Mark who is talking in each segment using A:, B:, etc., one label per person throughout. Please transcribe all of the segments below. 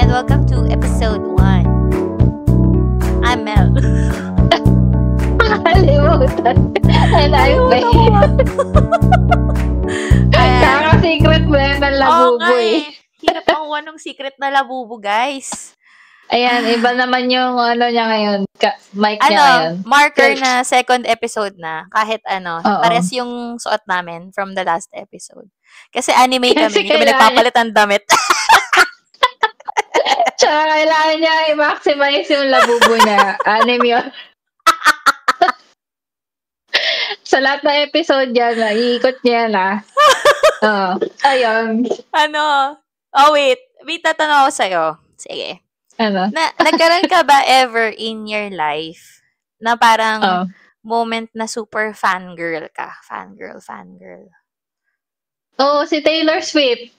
A: and welcome to episode 1. I'm Mel.
B: Nakalimutan. And I'm
A: Nakalimutan ko
B: Faye. Kaka-secret ba yan ng labubo
A: Hirap makuha ng secret na labubo, guys.
B: Ayan, iba naman yung niya ngayon. Mic niya ngayon.
A: Marker na second episode na. Kahit
B: Oo.
A: pares yung suot namin from the last episode. Kasi anime
B: Kasi
A: kami, hindi kami nagpapalit ng damit.
B: Tsaka kailangan niya i-maximize yung labubo niya. Anime yun. Sa lahat ng episode yan, iikot niya na. Ayun.
A: Wait. May tatanong ako sa'yo. Sige.
B: Ano?
A: Nagkaroon ka ba ever in your life na parang moment na super fangirl ka? Fangirl.
B: Oo, si Taylor Swift.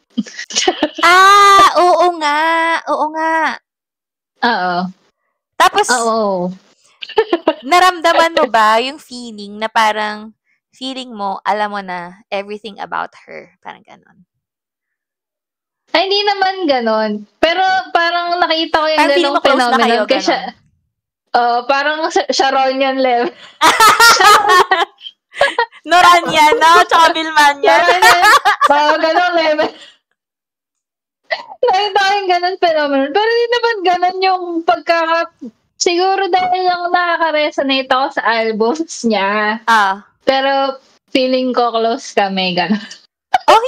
A: Oo nga.
B: Oo.
A: Tapos,
B: Oo.
A: naramdaman mo ba yung feeling na parang feeling mo, alam mo na everything about her? Parang ganon.
B: Ay, hindi naman ganon. Pero parang nakita ko yung
A: parang
B: ganong phenomenon. Kasi parang Sharonian level.
A: Noranyan, no? Tsaka Bilmanyan.
B: Ganong level. Nakita ko yung ganon phenomenon. Pero hindi naman ganon yung siguro dahil lang nakaka-resonate ako sa albums niya. Pero feeling ko close kami, ganon.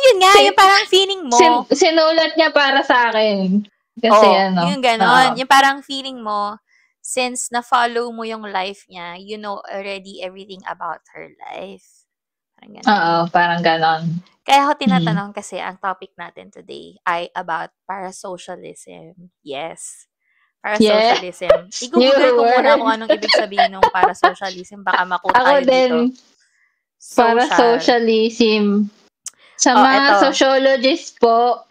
A: Yun nga, yung parang feeling mo.
B: Sinulat niya para sa akin. Kasi
A: yung ganon. Yung parang feeling mo, since na-follow mo yung life niya, you know already everything about her life. Parang ganon.
B: Parang ganon.
A: Kaya ako tinatanong kasi ang topic natin today ay about parasocialism. Yes. Parasocialism.
B: Yes.
A: I-google ko muna kung anong ibig sabihin ng parasocialism. Baka makuha tayo dito.
B: Parasocialism. Sa mga sociologists po.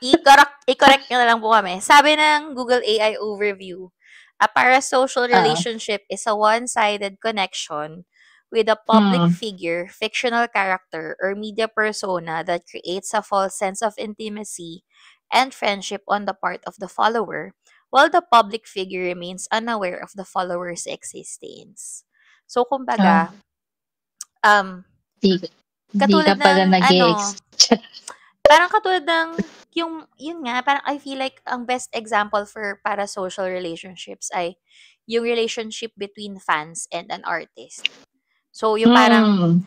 A: I-correct nyo na lang po kami. Sabi ng Google AI Overview, a parasocial relationship is a one-sided connection with a public figure, fictional character, or media persona that creates a false sense of intimacy and friendship on the part of the follower, while the public figure remains unaware of the follower's existence. So, kumbaga, katulad ng parang katulad ng yun nga, parang I feel like ang best example for parasocial relationships ay yung relationship between fans and an artist. So, yung parang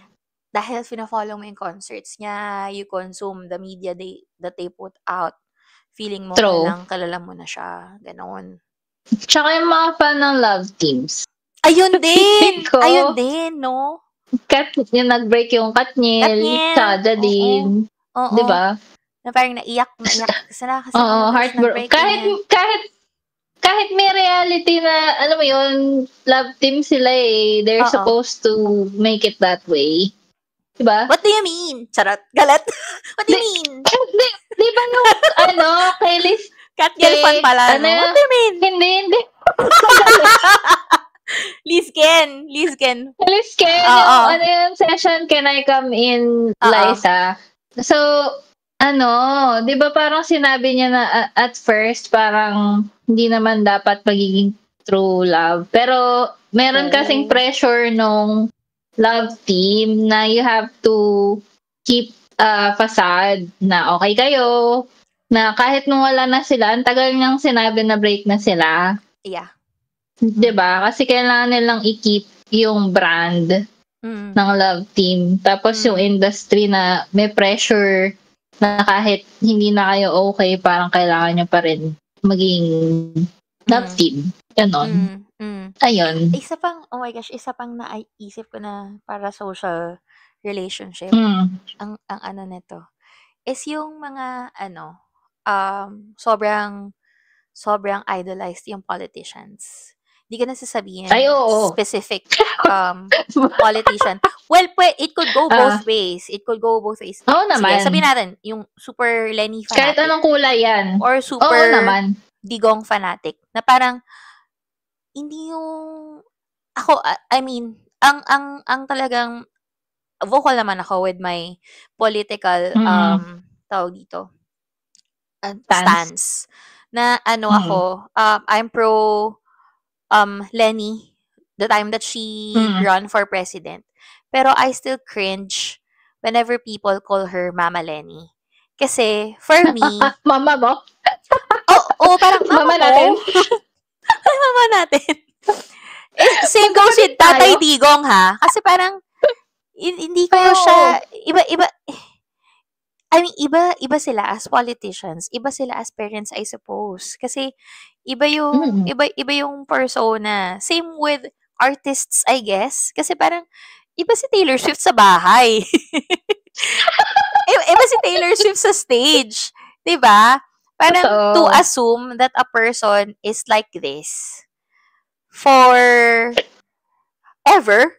A: dahil fina-follow mo yung concerts niya, you consume the media that they put out, feeling mo kalala mo na siya, ganoon.
B: Tsaka yung mga fan ng love teams.
A: Ayun din, no?
B: Yung nag-break yung Katniel, tsaka Jadine. Di ba?
A: Na parang naiyak sila kasi
B: heartbroken. Kahit may reality na, alam mo yun, love team sila eh. They're supposed to make it that way. Diba?
A: What do you mean? Charot. Galat. What do you mean?
B: Di ba yung, Kelly's...
A: Katniel fan pala, no? What do you mean?
B: Hindi.
A: Lizken.
B: Yung session, Can I Come In, Liza? So, di ba parang sinabi niya na at first, parang hindi naman dapat magiging true love. Pero, meron kasing pressure nung love team na you have to keep facade na okay kayo, na kahit nung wala na sila, ang tagal niyang sinabi na break na sila.
A: Yeah.
B: Diba? Kasi kailangan nilang i-keep yung brand ng love team. Tapos yung industry na may pressure na kahit hindi na kayo okay, parang kailangan nyo pa rin maging love team. Ganon. Ayun.
A: Isa pang naisip ko na para social relationship. Ang ano nito is yung mga sobrang idolized yung politicians. Hindi ka na sasabihin specific politician. Well, it could go both ways.
B: Oo naman.
A: Sige, sabihin natin, yung super Lenny fanatic.
B: Kahit anong kulay yan.
A: Or super Digong fanatic. Na parang, hindi yung, ako, I mean, ang talagang, vocal naman ako with my political, tawag dito, stance. na ako, I'm pro Lenny the time that she run for president. Pero I still cringe whenever people call her Mama Lenny. Kasi, for me,
B: Mama mo?
A: parang mama
B: natin.
A: Mama natin. Same goes with Tatay Digong, ha? Kasi parang, hindi ko siya, iba, I mean, iba sila as politicians, iba sila as parents, I suppose. Kasi, iba yung persona. Same with artists, I guess. Kasi parang, iba si Taylor Swift sa bahay. Iba si Taylor Swift sa stage. 'Di ba? Parang to assume that a person is like this for ever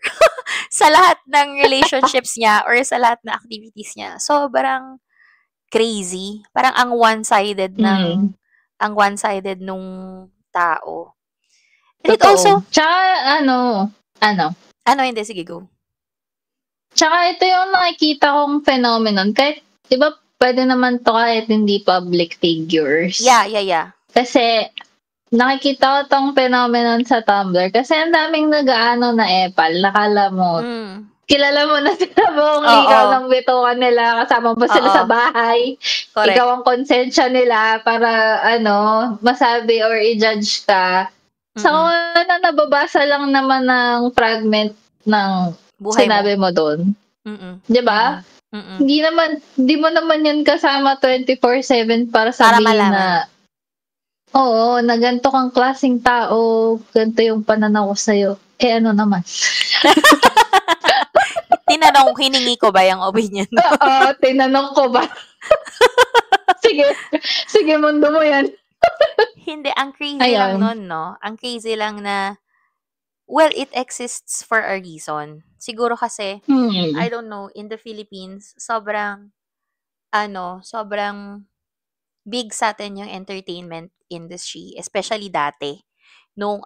A: sa lahat ng relationships niya or sa lahat ng activities niya. Sobrang crazy. Parang ang one-sided nung tao. And it also,
B: tsaka ano?
A: Hindi, sige, go.
B: Tsaka ito yung nakikita kong phenomenon. Kahit, di ba, pwede naman to kahit hindi public figures.
A: Yeah.
B: Kasi, nakikita ko tong phenomenon sa Tumblr. Kasi ang daming nag-aano na epal. Nakala mo, kilala mo na sila buong ikaw ng bitukan nila. Kasama mo sila sa bahay. Correct. Ikaw ang konsensya nila para, masabi or i-judge ka. So, nababasa lang naman ng fragment ng buhay sinabi mo doon. 'Di ba? Hindi mo naman 'yan kasama 24/7 para sabihin na na ganito kang klaseng tao, ganito yung pananaw ko sa'yo. Ano naman?
A: Hiningi ko ba yung opinion mo?
B: Oo, tinanong ko ba? Sige, mundo mo yan.
A: Hindi, ang crazy lang nun, no? Ang crazy lang na well, it exists for a reason. Siguro kasi, I don't know, in the Philippines, sobrang big sa atin yung entertainment industry, especially dati. Nung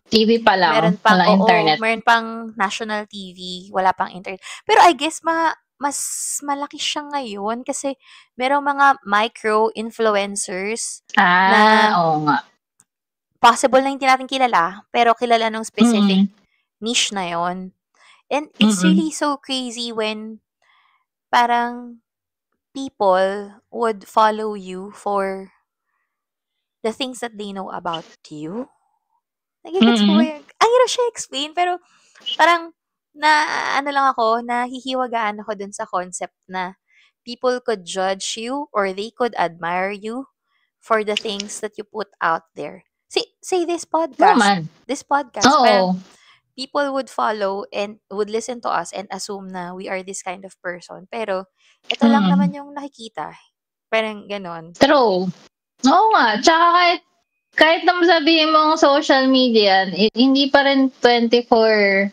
B: TV pa lang, wala internet.
A: Meron pang national TV, wala pang internet. Pero I guess, mas malaki siya ngayon kasi merong mga micro-influencers
B: oo nga.
A: Possible na hindi natin kilala, pero kilala nung specific niche na yon. And it's really so crazy when parang people would follow you for the things that they know about you. Nagigets ko ba yun? Ang hirap siya explain, pero parang nahihiwagaan ako dun sa concept na people could judge you or they could admire you for the things that you put out there. Say this podcast. This podcast.
B: Oo.
A: People would follow and would listen to us and assume na we are this kind of person. Pero, ito lang naman yung nakikita. Parang ganon.
B: True. Oo nga. Tsaka kahit naman sabihin mong social media, hindi pa rin 24/7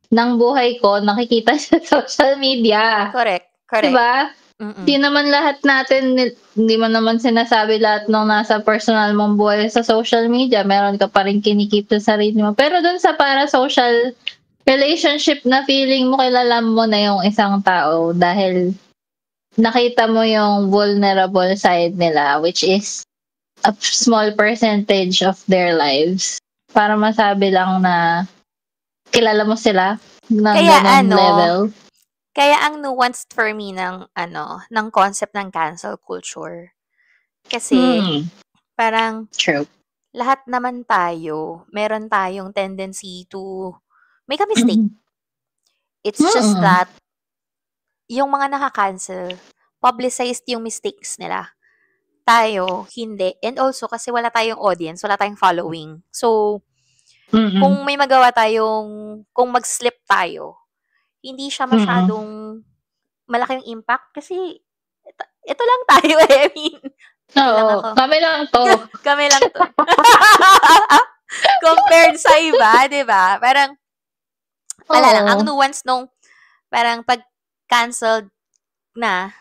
B: ng buhay ko nakikita sa social media.
A: Correct.
B: Diba? Hindi naman lahat natin, hindi mo naman sinasabi lahat ng nasa personal mong buhay sa social media. Meron ka pa rin kinikip sa sarili mo. Pero dun sa para social relationship na feeling mo, kilala mo na yung isang tao dahil nakita mo yung vulnerable side nila, which is a small percentage of their lives. Para masabi lang na kilala mo sila ng ganong level.
A: Kaya ang nuanced for me ng concept ng cancel culture. Kasi parang
B: true.
A: Lahat naman tayo, meron tayong tendency to make a mistake. It's just that yung mga naka-cancel, publicized yung mistakes nila. Tayo, hindi. And also, kasi wala tayong audience, wala tayong following. So, kung may magawa tayong, kung mag-slip tayo, hindi siya masyadong malaking impact kasi ito lang tayo I mean.
B: Oo, kami lang to.
A: Kami lang to. Compared sa iba, di ba? Parang, wala lang. Ang nuance nung, parang pag canceled na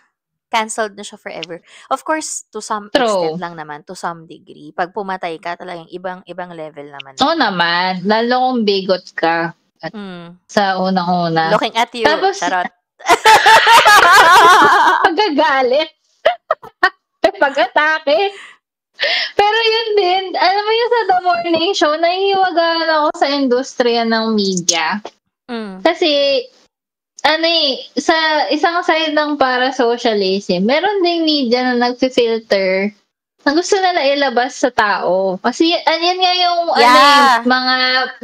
A: siya forever. Of course, to some extent lang naman, to some degree. Pag pumatay ka, talagang ibang level naman.
B: Oo naman. Lalo kung bigot ka. At sa unang-una.
A: Looking at you, charot.
B: Pagkagalit. pag-atake. Pero yun din, alam mo yung sa The Morning Show, nahihiwagaan ako sa industriya ng media. Kasi, sa isang side ng para-socialism, meron ding media na nag-filter na gusto nila ilabas sa tao. Kasi, yan nga yung,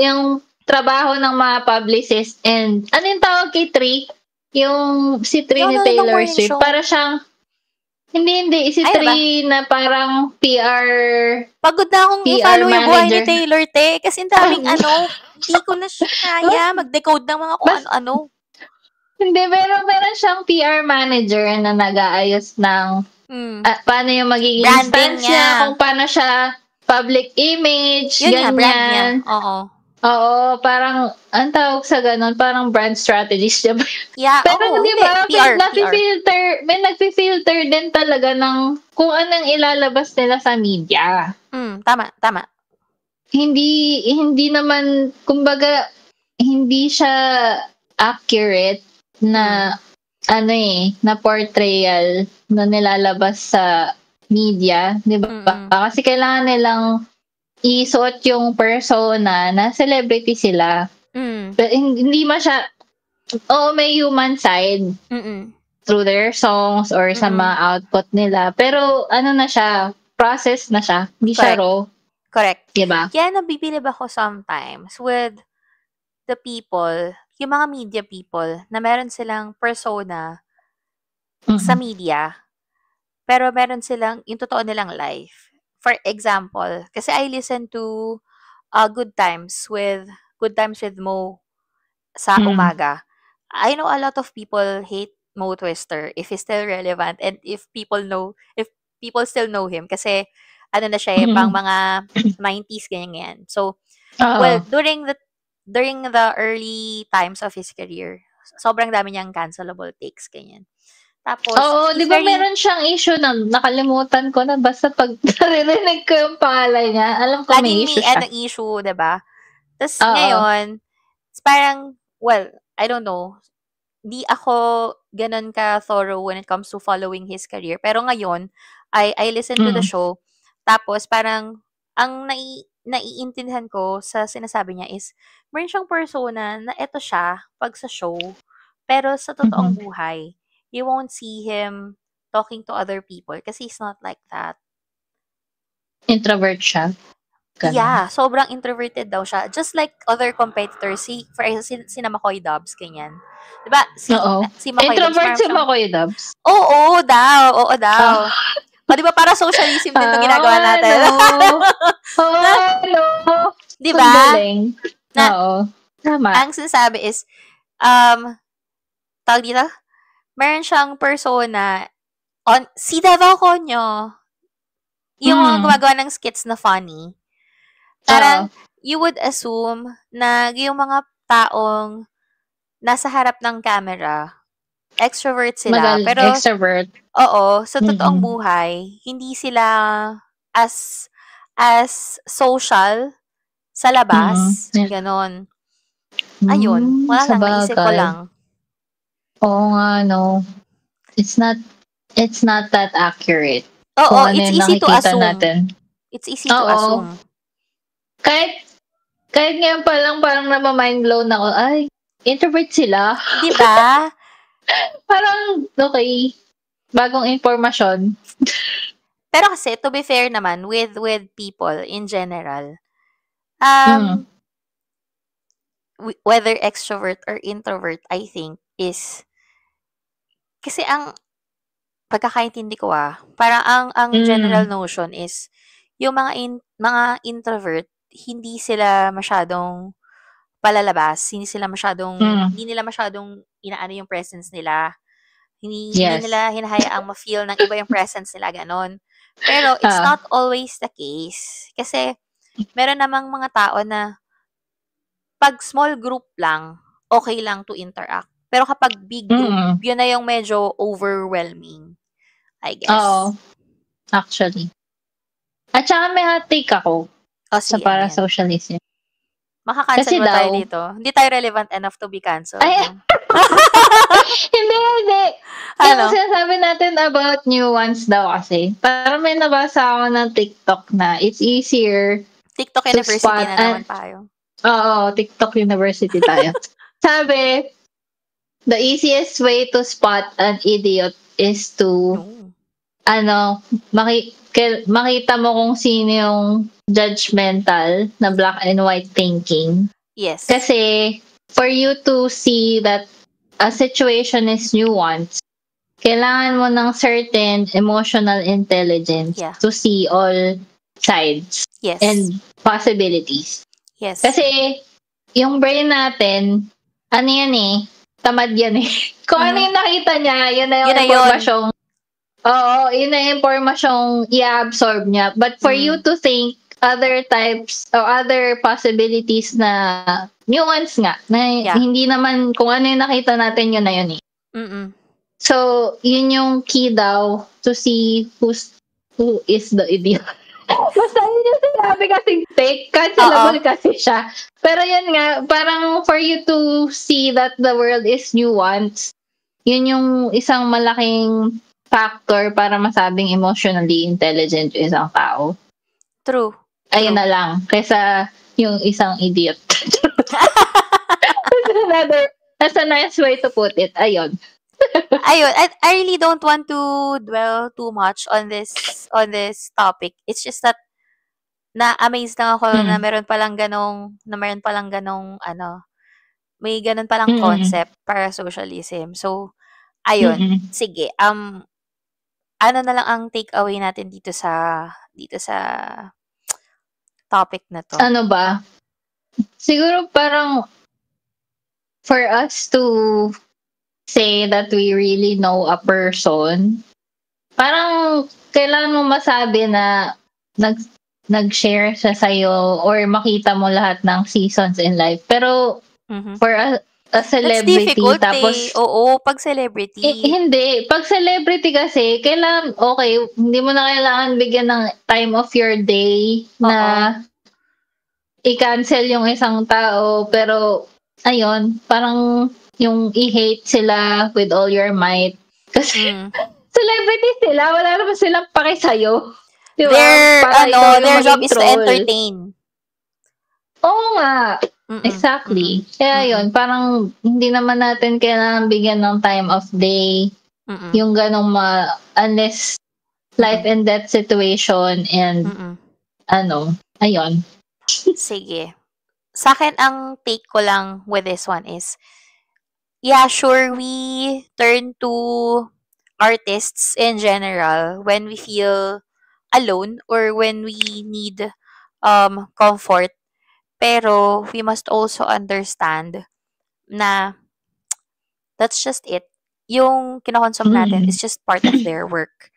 B: yung trabaho ng mga publicist and, yung tawag kay Tri? Yung si Tri ni Taylor Swift. Para siyang, hindi. Si Tri na parang PR.
A: Pagod na akong i-follow yung buhay ni Taylor, te. Kasi ang daming hindi ko na siya kaya mag-decode ng mga kung ano-ano.
B: Hindi, meron siyang PR manager na nag-aayos ng paano yung magiging stance niya, kung paano siya public image,
A: yun
B: ganyan.
A: Nga, brand niya.
B: Oo, parang, ang tawag sa ganun, parang brand strategist siya.
A: Yeah,
B: pero di ba, may nagfi-filter din talaga ng kung anong ilalabas nila sa media.
A: Tama.
B: Hindi naman, kumbaga, hindi siya accurate na na portrayal na nilalabas sa media, di ba? Kasi kailangan nilang isuot yung persona na celebrity sila. But hindi may human side through their songs or sa mga output nila. Pero na siya, process na siya. Hindi siya raw.
A: Correct.
B: Diba?
A: Kaya nabibilib ako sometimes with the people, yung mga media people, na meron silang persona sa media, pero meron silang yung totoo nilang life. For example, kasi I listen to Good Times with Mo sa umaga. I know a lot of people hate Mo Twister if he's still relevant and if people still know him kasi na siya pang mga 90s ganyan. So, well, during the early times of his career, sobrang dami niyang cancelable takes ganyan. Tapos,
B: di ba meron siyang issue na nakalimutan ko na basta pag narinig ko yung pangalan niya, alam ko may issue siya.
A: Laging may issue, diba? Tapos ngayon, parang, well, I don't know, di ako ganun ka thorough when it comes to following his career. Pero ngayon, I listen to the show, tapos parang, ang naiintindihan ko sa sinasabi niya is, meron siyang persona na eto siya pag sa show, pero sa totoong buhay, you won't see him talking to other people kasi he's not like that.
B: Introvert siya?
A: Ganun. Yeah, sobrang introverted daw siya. Just like other competitors, for example, si McCoy Dubs, ganyan. Diba? Si McCoy
B: introvert si McCoy Dubs?
A: Oo daw. O, diba para socialism din itong ginagawa natin? Diba?
B: Oo. Tama.
A: Ang sinasabi is, tawag dito, meron siyang persona si Davao Conyo, yung gumagawa ng skits na funny. Parang, you would assume na yung mga taong nasa harap ng camera, extrovert sila. Pero,
B: extrovert.
A: Oo, sa totoong buhay, hindi sila as social sa labas. Ganon. Ayun, wala lang, naisip ko lang.
B: Oo nga, no. It's not that accurate.
A: Oo, it's easy to assume. It's easy to assume.
B: Kahit ngayon pa lang parang na-mind blown ako. Ay, introvert sila.
A: Diba?
B: Parang, okay. Bagong informasyon.
A: Pero kasi, to be fair naman, with people in general, whether extrovert or introvert, I think, is, kasi ang pagkakaintindi ko parang ang general notion is, yung mga introvert, hindi sila masyadong palalabas, hindi nila masyadong inaano yung presence nila. Hindi nila hinahayaang ma-feel ng iba yung presence nila, ganon. Pero it's not always the case. Kasi meron namang mga tao na pag small group lang, okay lang to interact. Pero kapag big group, yun na yung medyo overwhelming, I guess.
B: Oo. Actually. At saka may hot take ako sa para-socialism.
A: Makakancel ba tayo dito? Hindi tayo relevant enough to be cancelled.
B: Ay, hindi. Yung sinasabi natin about nuance daw kasi, parang may nabasa ako ng TikTok na it's easier
A: TikTok
B: to
A: University
B: spot
A: na naman tayo.
B: Oo, TikTok University tayo. Sabi, the easiest way to spot an idiot is to, makita mo kung sino yung judgmental na black and white thinking.
A: Yes.
B: Kasi, for you to see that a situation is nuanced, kailangan mo ng certain emotional intelligence to see all sides and possibilities.
A: Yes.
B: Kasi, yung brain natin, ano yan eh, tamad yan eh. Kung ano yung nakita niya, yun na yung impormasyong, yun na yung impormasyong i-absorb niya. But for you to think other types or other possibilities na nuance nga, na hindi naman, kung ano yung nakita natin, yun na yun eh. So, yun yung key daw to see who is the idiot. Basta yun yung sinabi kasing fake, cancelable kasi siya. Pero yun nga, parang for you to see that the world is nuanced, yun yung isang malaking factor para masabing emotionally intelligent yung isang tao.
A: True.
B: Ayun na lang, kaysa yung isang idiot. That's a nice way to put it. Ayun.
A: I really don't want to dwell too much on this topic. It's just that na-amaze lang ako na meron palang ganong may ganon palang concept para socialism. So, ayun. Sige. Ano na lang ang takeaway natin dito sa topic na to?
B: Ano ba? Siguro parang for us to say that we really know a person, parang kailangan mo masabi na nag-share siya sa'yo or makita mo lahat ng seasons in life. Pero for a celebrity,
A: that's difficult
B: tapos
A: Oo, pag celebrity.
B: Hindi. Pag celebrity kasi, kailangan, hindi mo na kailangan bigyan ng time of your day na i-cancel yung isang tao. Pero, ayun, parang yung i-hate sila with all your might. Kasi, celebrity sila, wala naman silang pake sa'yo. Diba?
A: Their job is to entertain.
B: Oo nga. Exactly. Kaya yun, parang hindi naman natin kailangan bigyan ng time of day. Yung ganong unless life and death situation and ayun.
A: Sige. Sa akin, ang take ko lang with this one is, yeah, sure, we turn to artists in general when we feel alone or when we need comfort. Pero we must also understand na that's just it. Yung kinokonsume natin is just part of their work.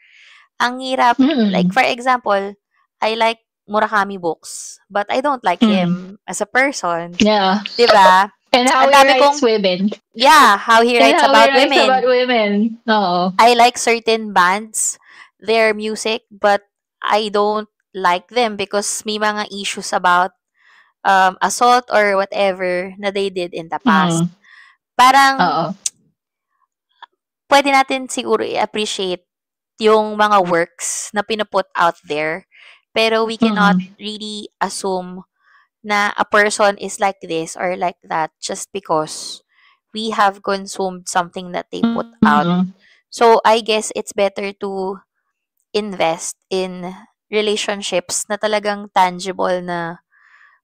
A: Ang hirap, like for example, I like Murakami books, but I don't like him as a person.
B: Yeah.
A: Diba?
B: And how he writes women.
A: Yeah, how he writes about
B: women. Oo.
A: I like certain bands, their music, but I don't like them because may mga issues about assault or whatever na they did in the past. Parang, pwede natin siguro i-appreciate yung mga works na pinuput out there, pero we cannot really assume na a person is like this or like that just because we have consumed something that they put out. So, I guess it's better to invest in relationships na talagang tangible na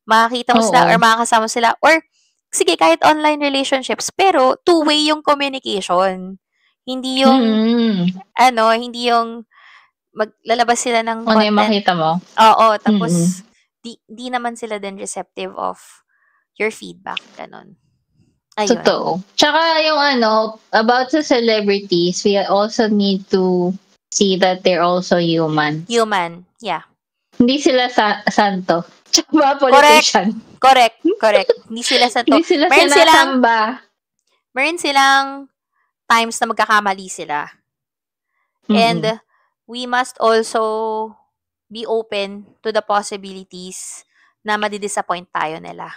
A: makakita mo sila or makakasama sila. Or, sige, kahit online relationships, pero two-way yung communication. Hindi yung, hindi yung maglalabas sila ng content.
B: Ano yung makita mo?
A: Oo, tapos, di naman sila din receptive of your feedback. Ganon. Ayun.
B: Totoo. Tsaka yung about the celebrities, we also need to see that they're also human.
A: Human, yeah.
B: Hindi sila santo. Tsaka politician.
A: Correct. Hindi sila santo.
B: Hindi sila sinasamba.
A: Meron silang times na magkakamali sila. And we must also be open to the possibilities na madidisappoint tayo nila.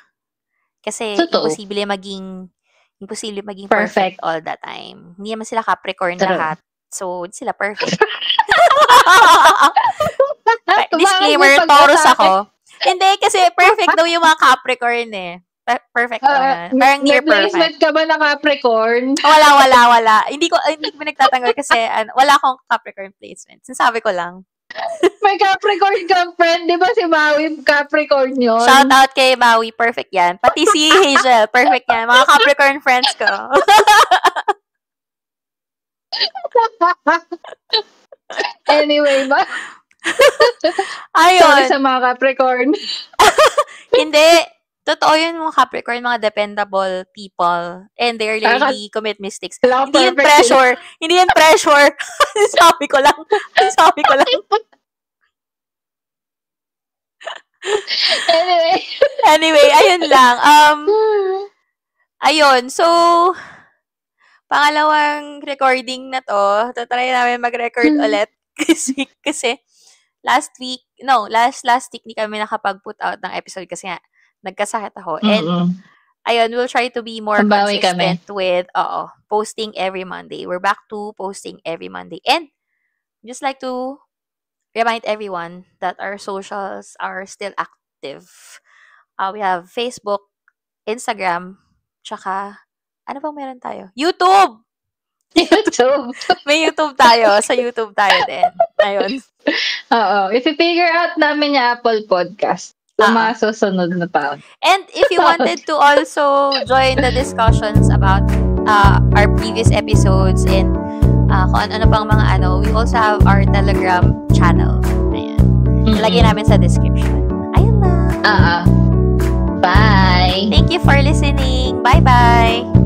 A: Kasi imposible maging Imposible maging perfect all the time. Hindi naman sila Capricorn lahat. So, hindi sila perfect. Disclaimer, Taurus ako. Hindi, kasi perfect daw yung mga Capricorn eh. Perfect daw yan. Parang near perfect.
B: Placement ka ba na Capricorn?
A: Wala. Hindi ko nagtatanggal kasi wala akong Capricorn placement. Sinasabi ko lang.
B: May Capricorn kang friend. Di ba si Maui Capricorn yun?
A: Shout out kay Maui. Perfect yan. Pati si Hazel. Perfect yan. Mga Capricorn friends ko.
B: Anyway ba?
A: Ayun.
B: Sorry sa mga Capricorn.
A: Hindi. Totoo yun mga Capricorn, mga dependable people. And they rarely commit mistakes. Hindi yun pressure. Hindi yun pressure. Sabi ko lang. Anyway, ayun lang. Ayun. So, pangalawang recording na to. Tatry namin mag-record ulit this week. Kasi, last week hindi kami nakapag-put out ng episode kasi nga, nagkasakit ako. And, ayun, we'll try to be more consistent with, posting every Monday. We're back to posting every Monday. And, just like to remind everyone that our socials are still active. We have Facebook, Instagram, tsaka, ano bang meron tayo? YouTube! May YouTube tayo. Sa YouTube tayo din. Ayun.
B: Oo. If you figure out namin yung Apple Podcast, mga susunod na taon.
A: And if you wanted to also join the discussions about our previous episodes and kung ano pang mga we also have our Telegram channel. Ayan. Ilagay namin sa description. Ayun lang.
B: Bye!
A: Thank you for listening. Bye-bye!